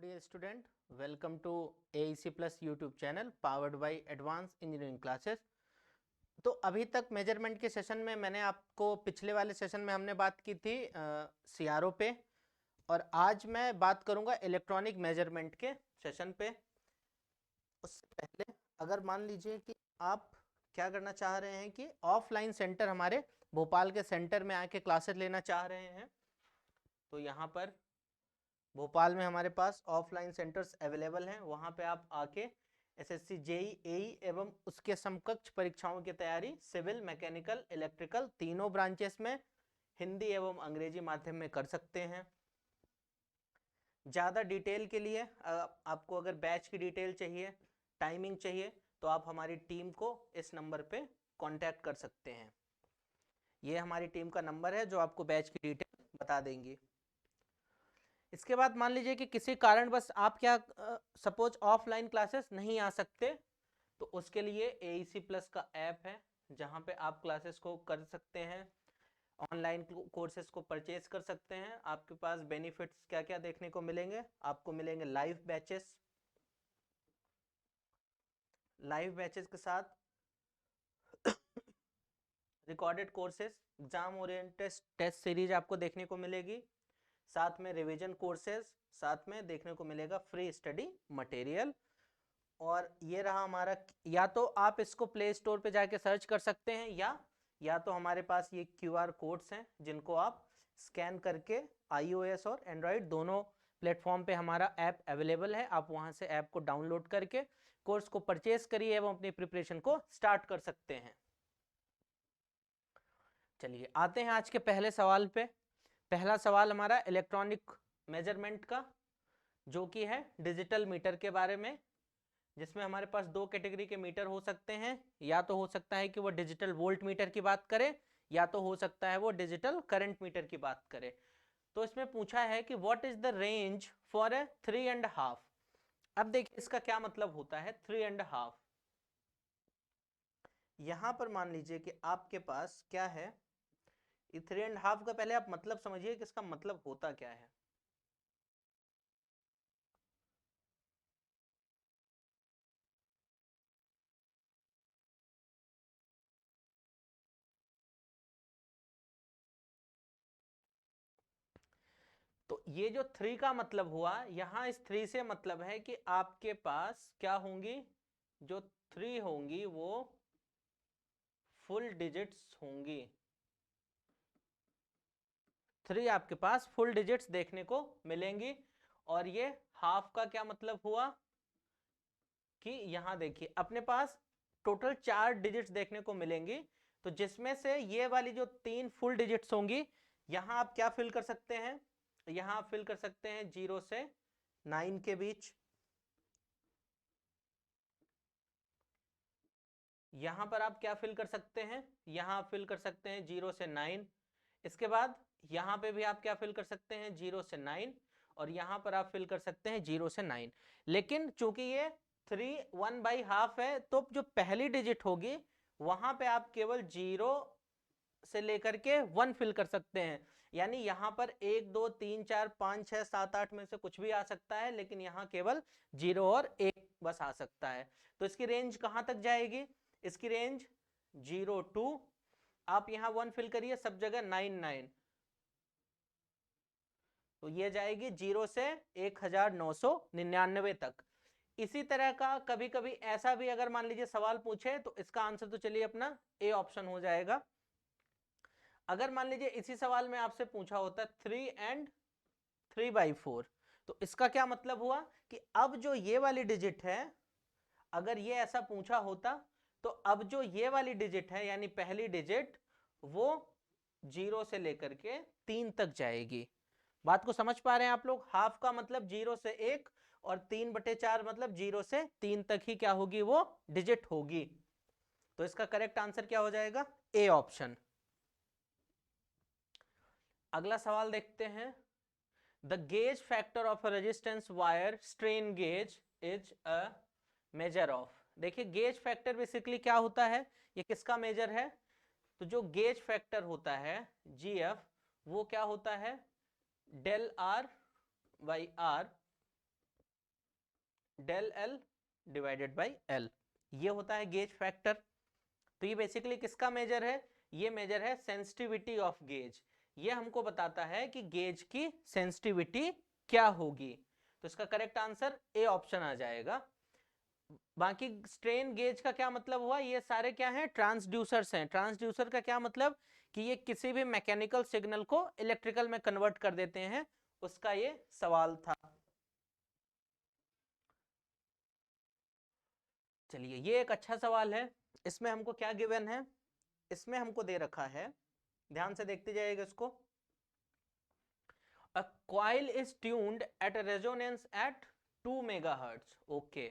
dear student, welcome to AEC Plus YouTube channel powered by Advanced Engineering Classes। तो अभी तक measurement के session में मैंने आपको पिछले वाले सेशन में हमने बात की थी CRO पे, और आज मैं बात करूंगा इलेक्ट्रॉनिक मेजरमेंट के सेशन पे। उससे पहले अगर मान लीजिए कि आप क्या करना चाह रहे हैं कि ऑफलाइन सेंटर हमारे भोपाल के सेंटर में आके क्लासेस लेना चाह रहे हैं, तो यहाँ पर भोपाल में हमारे पास ऑफलाइन सेंटर्स अवेलेबल हैं। वहाँ पे आप आके एसएससी जेई एई एवं उसके समकक्ष परीक्षाओं की तैयारी सिविल, मैकेनिकल, इलेक्ट्रिकल तीनों ब्रांचेस में हिंदी एवं अंग्रेजी माध्यम में कर सकते हैं। ज़्यादा डिटेल के लिए आपको अगर बैच की डिटेल चाहिए, टाइमिंग चाहिए, तो आप हमारी टीम को इस नंबर पे कांटेक्ट कर सकते हैं। ये हमारी टीम का नंबर है जो आपको बैच की डिटेल बता देंगी। इसके बाद मान लीजिए कि किसी कारण बस आप क्या सपोज ऑफलाइन क्लासेस नहीं आ सकते, तो उसके लिए AEC प्लस का ऐप है जहां पे आप क्लासेस को कर सकते हैं, ऑनलाइन कोर्सेज को परचेज कर सकते हैं। आपके पास बेनिफिट्स क्या क्या देखने को मिलेंगे? आपको मिलेंगे लाइव बैचेस, लाइव बैचेस के साथ recorded courses, exam oriented test series आपको देखने को मिलेगी, साथ में रिवीजन कोर्सेज, साथ में देखने को मिलेगा फ्री स्टडी मटेरियल। और ये रहा हमारा, या तो आप इसको प्ले स्टोर पे जाके सर्च कर सकते हैं, या तो हमारे पास ये QR कोड्स हैं जिनको आप स्कैन करके iOS और एंड्रॉयड दोनों प्लेटफॉर्म पे हमारा ऐप अवेलेबल है। आप वहां से ऐप को डाउनलोड करके कोर्स को परचेज करिए एवं अपनी प्रिपरेशन को स्टार्ट कर सकते हैं। चलिए आते हैं आज के पहले सवाल पे। पहला सवाल हमारा इलेक्ट्रॉनिक मेजरमेंट का, जो कि है डिजिटल मीटर के बारे में, जिसमें हमारे पास दो कैटेगरी के मीटर हो सकते हैं। या तो हो सकता है कि वो डिजिटल वोल्ट मीटर की बात करे, या तो हो सकता है वो डिजिटल करंट मीटर की बात करे। तो इसमें पूछा है कि what is the range for a 3.5। अब देखिए इसका क्या मतलब होता है 3.5। यहां पर मान लीजिए कि आपके पास क्या है, ये 3.5 का पहले आप मतलब समझिए कि इसका मतलब होता क्या है। तो ये जो 3 का मतलब हुआ, यहां इस 3 से मतलब है कि आपके पास क्या होंगी, जो 3 होंगी वो फुल डिजिट्स होंगी। 3 आपके पास फुल डिजिट्स देखने को मिलेंगी। और ये हाफ का क्या मतलब हुआ कि यहां देखिए अपने पास टोटल 4 डिजिट्स देखने को मिलेंगी, तो जिसमें से ये वाली जो 3 फुल डिजिट्स होंगी, यहां आप क्या फिल कर सकते हैं, यहां आप फिल कर सकते हैं 0 से 9 के बीच। यहां पर आप क्या फिल कर सकते हैं, यहां आप फिल कर सकते हैं 0 से 9। इसके बाद यहां पे भी आप क्या फिल कर सकते हैं 0 से 9, और यहां पर आप फिल कर सकते हैं 0 से 9। लेकिन चूंकि ये 3 1/2 है, तो जो पहली डिजिट होगी वहां पे आप केवल 0 से लेकर के 1 फिल कर सकते हैं। यानी यहां पर 1 2 3 4 5 6 7 8 में से कुछ भी आ सकता है, लेकिन यहां केवल 0 और 1 बस आ सकता है। तो इसकी रेंज कहां तक जाएगी, इसकी रेंज 0 2, आप यहां 1 फिल करिए सब जगह 9 9, तो ये जाएगी 0 से 1999 तक। इसी तरह का कभी कभी ऐसा भी अगर मान लीजिए सवाल पूछे, तो इसका आंसर तो चलिए अपना ए ऑप्शन हो जाएगा। अगर मान लीजिए इसी सवाल में आपसे पूछा होता 3 and 3/4, तो इसका क्या मतलब हुआ कि अब जो ये वाली डिजिट है, अगर ये ऐसा पूछा होता, तो अब जो ये वाली डिजिट है यानी पहली डिजिट, वो 0 से लेकर के 3 तक जाएगी। बात को समझ पा रहे हैं आप लोग? हाफ का मतलब 0 से 1, और 3/4 मतलब 0 से 3 तक ही क्या होगी, वो डिजिट होगी। तो इसका करेक्ट आंसर क्या हो जाएगा, ए ऑप्शन। अगला सवाल देखते हैं। The gauge factor of a resistance wire strain gauge is a measure of. देखिए गेज फैक्टर बेसिकली क्या होता है, ये किसका मेजर है? तो जो गेज फैक्टर होता है GF, वो क्या होता है, del R/R del L divided by L, ये होता है गेज फैक्टर। तो ये बेसिकली किसका मेजर है? ये मेजर है सेंसिटिविटी ऑफ गेज। ये हमको बताता है कि गेज की सेंसिटिविटी क्या होगी। तो इसका करेक्ट आंसर ए ऑप्शन आ जाएगा। बाकी स्ट्रेन गेज का क्या मतलब हुआ? ये सारे क्या हैं? ट्रांसड्यूसर्स हैं। ट्रांसड्यूसर का क्या मतलब कि ये किसी भी मैकेनिकल सिग्नल को इलेक्ट्रिकल में कन्वर्ट कर देते हैं, उसका ये सवाल था। चलिए, ये एक अच्छा सवाल है। इसमें हमको क्या गिवन है? इसमें हमको दे रखा है, ध्यान से देखते जाइएगा इसको। A coil is tuned at a resonance at 2 megahertz. Okay,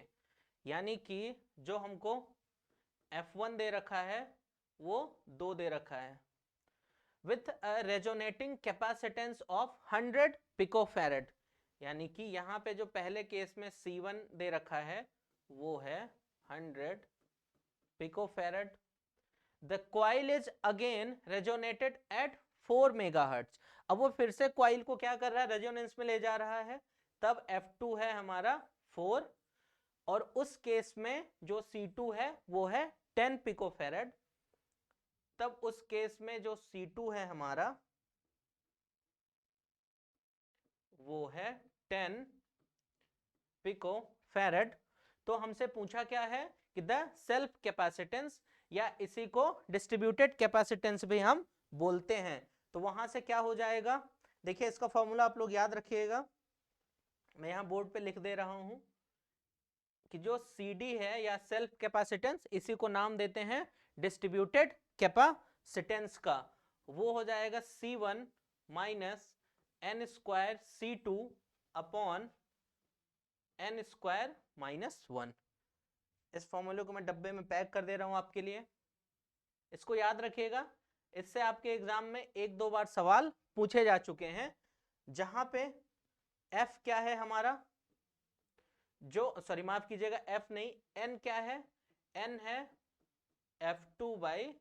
यानी कि जो हमको F1 दे रखा है वो 2 दे रखा है, with a resonating capacitance of 100 picofarad. यानी कि यहाँ पे जो पहले केस में C1 दे रखा है वो है 100 picofarad. The coil is again resonated at 4 megahertz. अब वो फिर से कॉइल को क्या कर रहा है? रेजोनेंस में ले जा रहा है। तब F2 है हमारा 4, और उस केस में जो C2 है वो है 10 पिकोफैरेड। तब उस केस में जो C2 है हमारा वो है 10 पिकोफैरेड। तो हमसे पूछा क्या है कि द सेल्फ कैपेसिटेंस, या इसी को डिस्ट्रीब्यूटेड कैपेसिटेंस भी हम बोलते हैं। तो वहां से क्या हो जाएगा? देखिए, इसका फॉर्मूला आप लोग याद रखिएगा, मैं यहां बोर्ड पे लिख दे रहा हूं कि जो CD है या सेल्फ कैपेसिटेंस, इसी को नाम देते हैं डिस्ट्रीब्यूटेड कैपेसिटेंस का। वो हो जाएगा C1 minus n square C2 upon n square minus 1। इस फॉर्मूले को मैं डब्बे में पैक कर दे रहा हूं आपके लिए, इसको याद रखिएगा। इससे आपके एग्जाम में 1-2 बार सवाल पूछे जा चुके हैं, जहां पे F क्या है हमारा, जो सॉरी माफ कीजिएगा, F नहीं, N क्या है? N है F2 बाई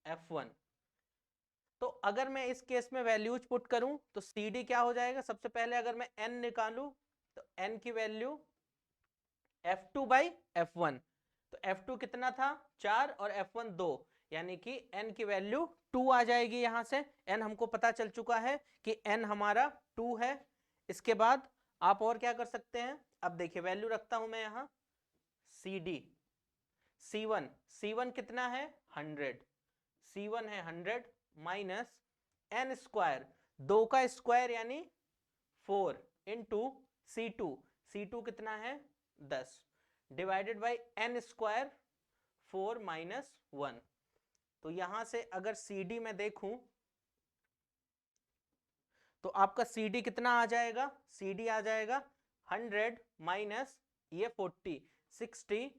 F1। तो अगर मैं इस केस में वैल्यूज पुट करूं तो CD क्या हो जाएगा? सबसे पहले अगर मैं N निकालूं तो N की वैल्यू F2 बाई F1। तो F2 कितना था? 4, और F1 2, यानी कि N की वैल्यू 2 आ जाएगी। यहां से N हमको पता चल चुका है कि N हमारा 2 है। इसके बाद आप और क्या कर सकते हैं? अब देखिए, वैल्यू रखता हूं मैं यहां CD। C1 कितना है? 100। C1 है 100 माइनस N स्क्वायर, 2 का स्क्वायर यानी 4 इंटू C2 कितना है? 10 divided by N square 4 minus 1। तो यहां से अगर CD में देखूं तो आपका CD कितना आ जाएगा? CD आ जाएगा 100 माइनस ये 40, 60,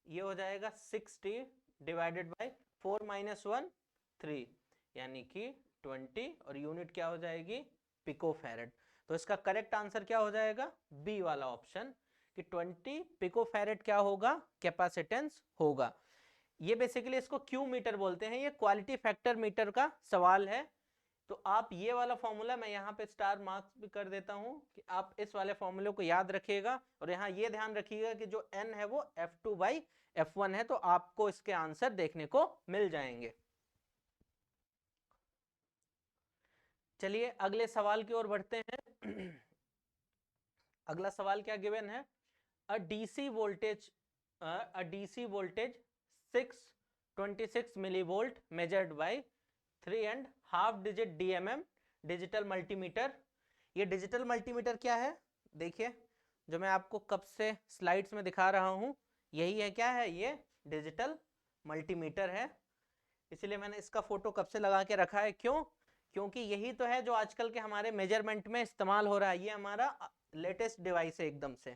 ये हो जाएगा 60 डिवाइडेड बाई 4 माइनस 1 3, यानी कि 20, और यूनिट क्या हो जाएगी? पिकोफैरेड। तो इसका करेक्ट आंसर क्या हो जाएगा? बी वाला ऑप्शन, कि 20 पिकोफैरेड क्या होगा? कैपेसिटेंस होगा। ये बेसिकली इसको क्यू मीटर बोलते हैं, ये क्वालिटी फैक्टर मीटर का सवाल है। तो आप ये वाला फॉर्मूला, मैं यहाँ पे स्टार मार्क्स भी कर देता हूँ कि आप इस वाले फॉर्मूले को याद रखिएगा, और यहाँ ये ध्यान रखिएगा कि जो n है वो F2 बाई F1 है। तो आपको इसके आंसर देखने को मिल जाएंगे। चलिए अगले सवाल की ओर बढ़ते हैं। अगला सवाल क्या गिवन है? A DC voltage 626 millivolt measured by 3.5 digit DMM digital multimeter. ये डिजिटल मल्टीमीटर क्या है? देखिए, जो मैं आपको कब से स्लाइड्स में दिखा रहा हूं, यही है। क्या है ये? डिजिटल मल्टीमीटर है। इसलिए मैंने इसका फोटो कब से लगा के रखा है। क्यों? क्योंकि यही तो है जो आजकल के हमारे मेजरमेंट में इस्तेमाल हो रहा है। ये हमारा लेटेस्ट डिवाइस है एकदम से।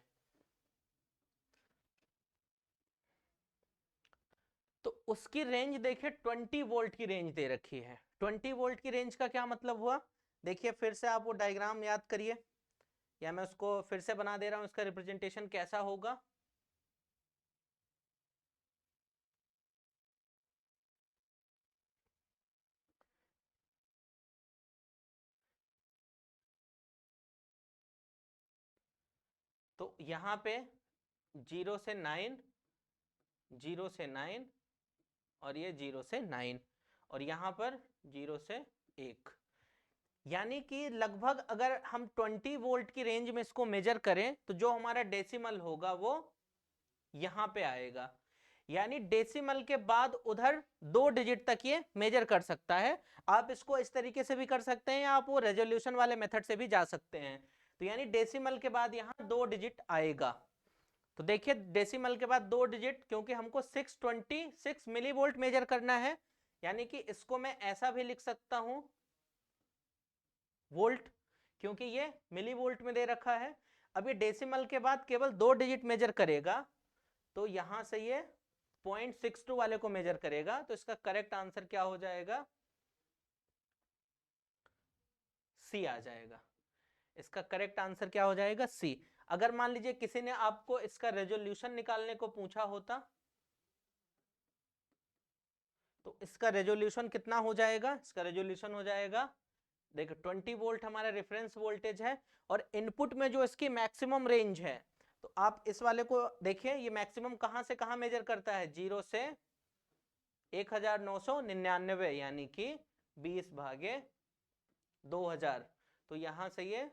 तो उसकी रेंज देखिए, 20 वोल्ट की रेंज दे रखी है। 20 वोल्ट की रेंज का क्या मतलब हुआ? देखिए, फिर से आप वो डायग्राम याद करिए, या मैं उसको फिर से बना दे रहा हूं। इसका रिप्रेजेंटेशन कैसा होगा? तो यहाँ पे 0 से 9, 0 से 9 और ये 0 से 9 और यहाँ पर 0 से 1। यानी कि लगभग अगर हम 20 वोल्ट की रेंज में इसको मेजर करें तो जो हमारा डेसिमल होगा वो यहाँ पे आएगा। यानी डेसिमल के बाद उधर 2 डिजिट तक ये मेजर कर सकता है। आप इसको इस तरीके से भी कर सकते हैं या आप वो रेजोल्यूशन वाले मेथड से भी जा सकते हैं। तो यानी डेसिमल के बाद यहाँ 2 डिजिट आएगा। तो देखिए डेसिमल के बाद 2 डिजिट, क्योंकि हमको 626 मिलीवोल्ट मेजर करना है, यानी कि इसको मैं ऐसा भी लिख सकता हूं वोल्ट, क्योंकि ये मिलीवोल्ट में दे रखा है। अब ये डेसिमल के बाद केवल 2 डिजिट मेजर करेगा, तो यहां से ये 0.62 वाले को मेजर करेगा। तो इसका करेक्ट आंसर क्या हो जाएगा? सी आ जाएगा। इसका करेक्ट आंसर क्या हो जाएगा? सी। अगर मान लीजिए किसी ने आपको इसका रेजोल्यूशन निकालने को पूछा होता तो इसका रेजोल्यूशन कितना हो जाएगा? इसका रेजोल्यूशन हो जाएगा, देखो 20 वोल्ट हमारा रेफरेंस वोल्टेज है और इनपुट में जो इसकी मैक्सिमम रेंज है, तो आप इस वाले को देखिए, ये मैक्सिमम कहां से कहां मेजर करता है? 0 से 1999, यानी कि 20 भागे 2000। तो यहां से ये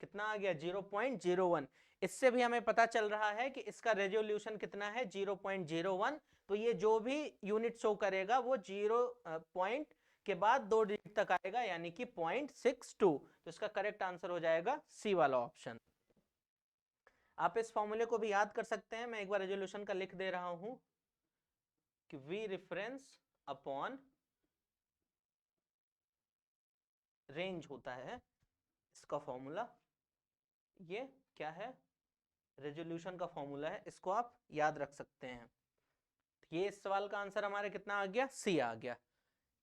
कितना आ गया? 0.01। इससे भी हमें पता चल रहा है कि इसका रेजोल्यूशन कितना है? 0.01। तो ये जो भी यूनिट शो करेगा वो 0 पॉइंट के बाद 2 डिजिट तक आएगा, यानी कि 0.62। तो इसका करेक्ट आंसर हो जाएगा सी वाला ऑप्शन। आप इस फॉर्मूले को भी याद कर सकते हैं, मैं एक बार रेजोल्यूशन का लिख दे रहा हूं कि वी रेफरेंस अपॉन रेंज होता है इसका फॉर्मूला। ये क्या है? रेजोल्यूशन का फॉर्मूला है, इसको आप याद रख सकते हैं। ये इस सवाल का आंसर हमारा कितना आ गया? सी आ गया।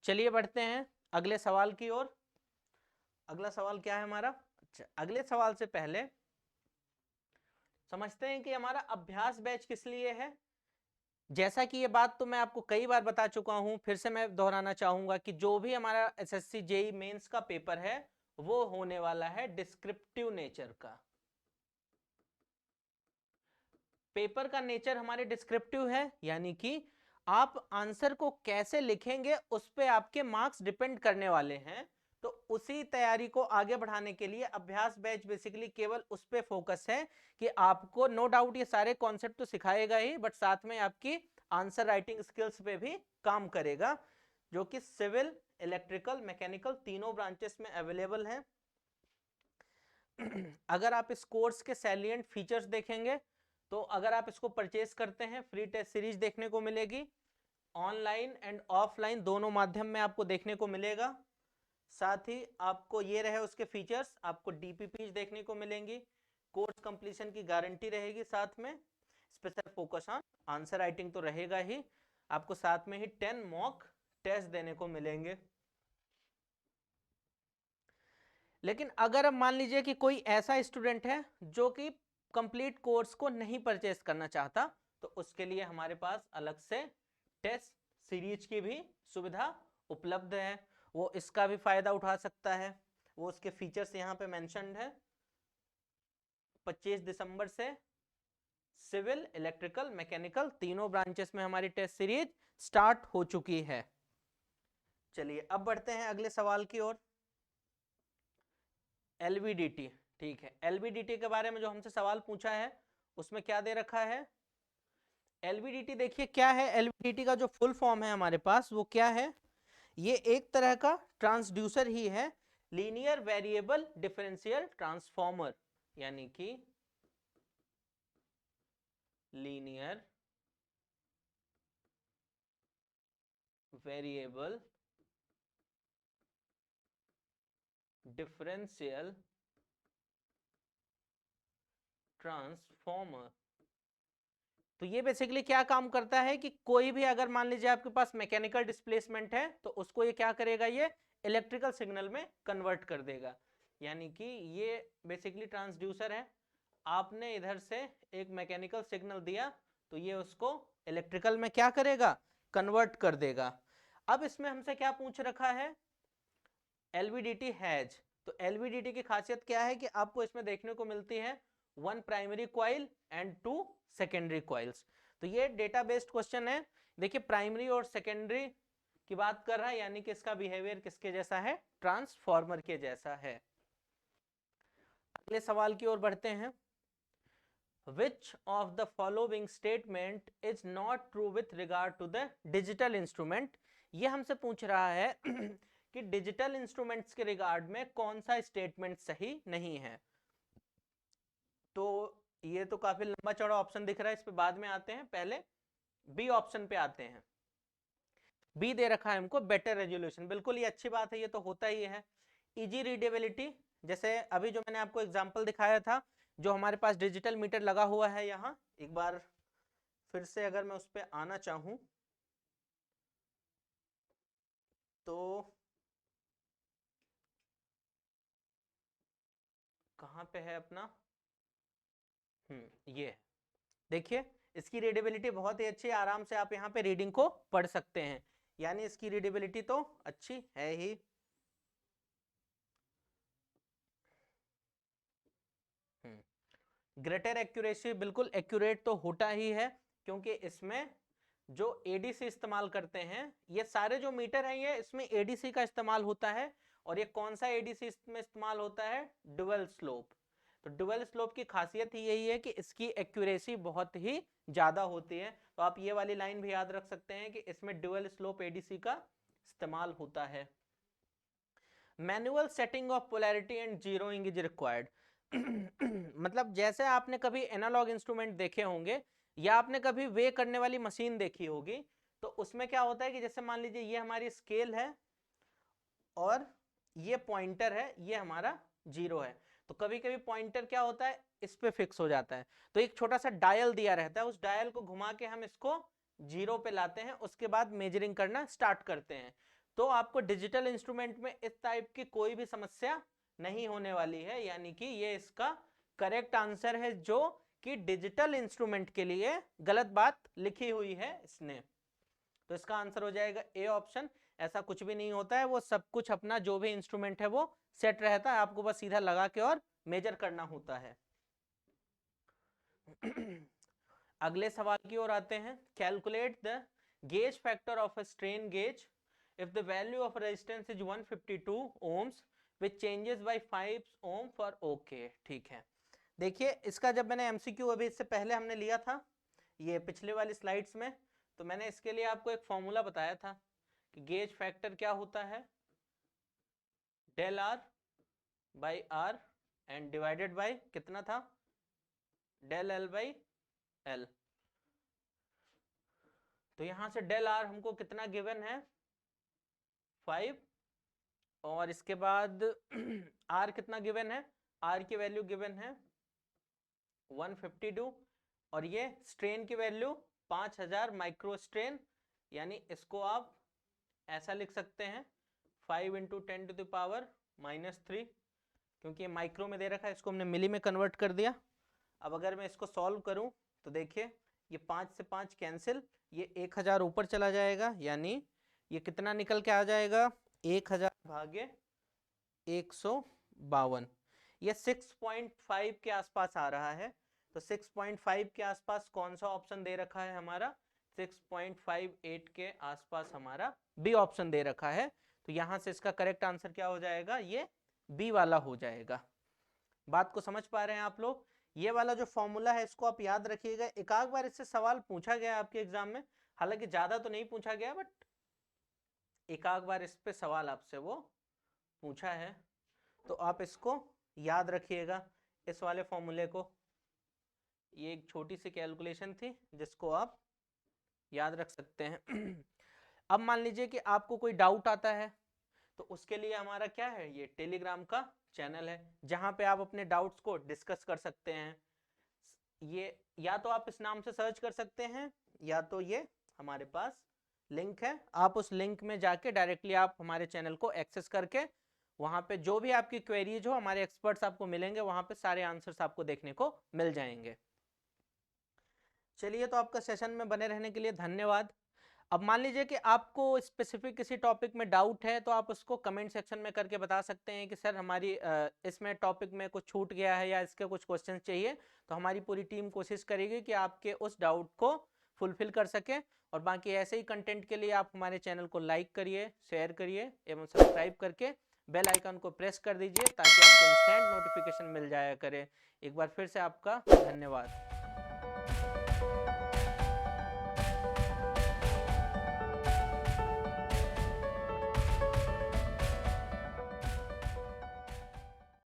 चलिए बढ़ते हैं अगले सवाल की ओर। अगला सवाल क्या है हमारा? अच्छा, अगले सवाल से पहले समझते हैं कि हमारा अभ्यास बैच किस लिए है। जैसा कि ये बात तो मैं आपको कई बार बता चुका हूं, फिर से मैं दोहराना चाहूंगा कि जो भी हमारा एसएससी जेईई मेंस का पेपर है वो होने वाला है डिस्क्रिप्टिव नेचर का। पेपर का नेचर हमारे डिस्क्रिप्टिव है, यानी कि आप आंसर को कैसे लिखेंगे उस पे आपके मार्क्स डिपेंड करने वाले हैं। तो उसी तैयारी को आगे बढ़ाने के लिए अभ्यास बैच बेसिकली केवल उस पे फोकस है कि आपको नो डाउट ये सारे कॉन्सेप्ट तो सिखाएगा ही, बट साथ में आपकी आंसर राइटिंग स्किल्स पे भी काम करेगा, जो कि सिविल, इलेक्ट्रिकल, मैकेनिकल तीनों ब्रांचेस में अवेलेबल है। अगर आप इस कोर्स के सैलिएंट फीचर्स देखेंगे तो अगर आप इसको परचेस करते हैं, फ्री टेस्ट सीरीज देखने को मिलेगी, ऑनलाइन एंड ऑफलाइन दोनों माध्यम में आपको देखने को मिलेगा। साथ ही आपको ये रहे उसके फीचर्स, आपको डीपीपीज देखने को मिलेंगी, कोर्स कंप्लीशन की गारंटी रहेगी, साथ में special focus on answer writing तो रहेगा ही, आपको साथ में ही 10 मॉक टेस्ट देने को मिलेंगे। लेकिन अगर अब मान लीजिए कि कोई ऐसा स्टूडेंट है जो कि कंप्लीट कोर्स को नहीं परचेस करना चाहता, तो उसके लिए हमारे पास अलग से टेस्ट सीरीज की भी सुविधा उपलब्ध है, वो इसका भी फायदा उठा सकता है। वो उसके फीचर्स यहाँ पे मेंशन्ड है। 25 दिसंबर से सिविल, इलेक्ट्रिकल, मैकेनिकल तीनों ब्रांचेस में हमारी टेस्ट सीरीज स्टार्ट हो चुकी है। चलिए अब बढ़ते हैं अगले सवाल की ओर। एलवीडीटी, ठीक है, एलवीडीटी के बारे में जो हमसे सवाल पूछा है उसमें क्या दे रखा है? एलवीडीटी देखिए क्या है, एलवीडीटी का जो फुल फॉर्म है हमारे पास वो क्या है? ये एक तरह का ट्रांसड्यूसर ही है, लीनियर वेरिएबल डिफरेंशियल ट्रांसफॉर्मर, यानी कि लीनियर वेरिएबल डिफरेंशियल ट्रांसफॉर्मर। तो ये बेसिकली क्या काम करता है कि कोई भी अगर मान लीजिए आपके पास मैकेनिकल डिस्प्लेसमेंट है तो उसको ये क्या करेगा? ये इलेक्ट्रिकल सिग्नल में कन्वर्ट कर देगा। यानी कि ये बेसिकली ट्रांसड्यूसर है, आपने इधर से एक मैकेनिकल सिग्नल दिया तो ये उसको इलेक्ट्रिकल में क्या करेगा? कन्वर्ट कर देगा। अब इसमें हमसे क्या पूछ रखा है? LVDT has. तो एलवीडीटी की खासियत क्या है कि आपको इसमें देखने को मिलती है 1 primary coil and 2 secondary coils. तो ये डेटा बेस्ड क्वेश्चन है। देखिए प्राइमरी और सेकेंडरी की बात कर रहा है, यानी कि इसका बिहेवियर किसके जैसा है, ट्रांसफॉर्मर के जैसा है। अगले सवाल की ओर बढ़ते हैं। Which of the following statement is not true with regard to the digital instrument? ये हमसे पूछ रहा है कि डिजिटल इंस्ट्रूमेंट्स के रिगार्ड में कौन सा स्टेटमेंट सही नहीं है। तो ये तो काफी लंबा चौड़ा ऑप्शन दिख रहा है, इस पे बाद में आते हैं, पहले बी ऑप्शन पे आते हैं। बी दे रखा है हमको, बेटर रेजोल्यूशन। बिल्कुल ये अच्छी बात है, ये तो होता ही है। इजी रीडेबिलिटी, जैसे अभी जो मैंने आपको एग्जांपल दिखाया था, जो हमारे पास डिजिटल मीटर लगा हुआ है यहाँ, एक बार फिर से अगर मैं उस पर आना चाहूं तो कहाँ पे है अपना, ये देखिए इसकी रीडेबिलिटी बहुत ही अच्छी है, आराम से आप यहाँ पे रीडिंग को पढ़ सकते हैं, यानी इसकी रीडेबिलिटी तो अच्छी है ही। ग्रेटर एक्यूरेसी, बिल्कुल एक्यूरेट तो होता ही है, क्योंकि इसमें जो एडीसी इस्तेमाल करते हैं, ये सारे जो मीटर हैं ये इसमें एडीसी का इस्तेमाल होता है। और ये कौन सा एडीसी इसमें इस्तेमाल होता है, डुअल स्लोप। तो डुअल स्लोप की खासियत ही यही है कि इसकी एक्यूरेसी बहुत ही ज्यादा होती है। तो आप ये वाली लाइन भी याद रख सकते हैं कि इसमें डुअल स्लोप एडीसी का इस्तेमाल होता है। Manual setting of polarity and zeroing is required. मतलब जैसे आपने कभी एनालॉग इंस्ट्रूमेंट देखे होंगे या आपने कभी वे करने वाली मशीन देखी होगी, तो उसमें क्या होता है कि जैसे मान लीजिए ये हमारी स्केल है और ये पॉइंटर है, ये हमारा जीरो है। तो कभी कभी पॉइंटर क्या होता है, इस पे फिक्स हो जाता है, तो एक छोटा सा डायल दिया रहता है, उस डायल को घुमा के हम इसको जीरो पे लाते हैं, उसके बाद मेजरिंग करना स्टार्ट करते हैं। तो आपको डिजिटल इंस्ट्रूमेंट में इस टाइप की कोई भी समस्या नहीं होने वाली है, यानी कि ये इसका करेक्ट आंसर है, जो कि डिजिटल इंस्ट्रूमेंट के लिए गलत बात लिखी हुई है इसने। तो इसका आंसर हो जाएगा ए ऑप्शन। ऐसा कुछ भी नहीं होता है, वो सब कुछ अपना जो भी इंस्ट्रूमेंट है वो सेट रहता है, आपको बस सीधा लगा के और मेजर करना होता है। अगले सवाल की ओर आते हैं। Calculate the gauge factor of a strain gauge if the value of resistance is 152 ohms which changes by 5 ohm for OK। ठीक है, देखिए इसका जब मैंने MCQ अभी इससे पहले हमने लिया था ये पिछले वाली स्लाइड्स में, तो मैंने इसके लिए आपको एक फॉर्मूला बताया था कि गेज फैक्टर क्या होता है, del R by R and divided by कितना था, डेल एल बाई एल। तो यहां से डेल आर हमको कितना गिवन है, 5, और इसके बाद आर कितना गिवन है, आर की वैल्यू गिवन है 152, और ये स्ट्रेन की वैल्यू 5000 माइक्रो स्ट्रेन, यानी इसको आप ऐसा लिख सकते हैं 5 × 10⁻³ क्योंकि ये माइक्रो में दे रखा है, इसको हमने मिली में कन्वर्ट कर दिया। अब अगर मैं इसको सॉल्व करूं तो देखिए ये 5 से 5 कैंसिल, ये 1000 ऊपर चला जाएगा, यानी ये कितना निकल के आ जाएगा, 1000 भागे 152, ये 6.5 के आसपास आ रहा है। तो 6.5 के आसपास कौन सा ऑप्शन दे रखा है हमारा, 6.58 के आसपास हमारा बी ऑप्शन दे रखा है। तो यहां से इसका करेक्ट आंसर क्या हो जाएगा, ये बी वाला हो जाएगा। बात को समझ पा रहे हैं आप लोग। ये वाला जो फॉर्मूला है इसको आप याद रखिएगा, एक आध बार इससे सवाल पूछा गया आपके एग्जाम में, हालांकि ज्यादा तो नहीं पूछा गया, बट एक आध बार इस पे सवाल आपसे वो पूछा है, तो आप इसको याद रखिएगा, इस वाले फॉर्मूले को। ये एक छोटी सी कैलकुलेशन थी जिसको आप याद रख सकते हैं। अब मान लीजिए कि आपको कोई डाउट आता है, तो उसके लिए हमारा क्या है, ये टेलीग्राम का चैनल है, जहां पे आप अपने डाउट्स को डिस्कस कर सकते हैं। ये या तो आप इस नाम से सर्च कर सकते हैं, या तो ये हमारे पास लिंक है, आप उस लिंक में जाके डायरेक्टली आप हमारे चैनल को एक्सेस करके वहां पे जो भी आपकी क्वेरीज हो, हमारे एक्सपर्ट्स आपको मिलेंगे, वहां पे सारे आंसर्स आपको देखने को मिल जाएंगे। चलिए, तो आपका सेशन में बने रहने के लिए धन्यवाद। अब मान लीजिए कि आपको स्पेसिफिक किसी टॉपिक में डाउट है तो आप उसको कमेंट सेक्शन में करके बता सकते हैं कि सर हमारी इसमें टॉपिक में कुछ छूट गया है या इसके कुछ क्वेश्चन चाहिए, तो हमारी पूरी टीम कोशिश करेगी कि आपके उस डाउट को फुलफिल कर सके। और बाकी ऐसे ही कंटेंट के लिए आप हमारे चैनल को लाइक करिए, शेयर करिए एवं सब्सक्राइब करके बेल आइकन को प्रेस कर दीजिए ताकि आपको इंस्टेंट नोटिफिकेशन मिल जाया करे। एक बार फिर से आपका धन्यवाद।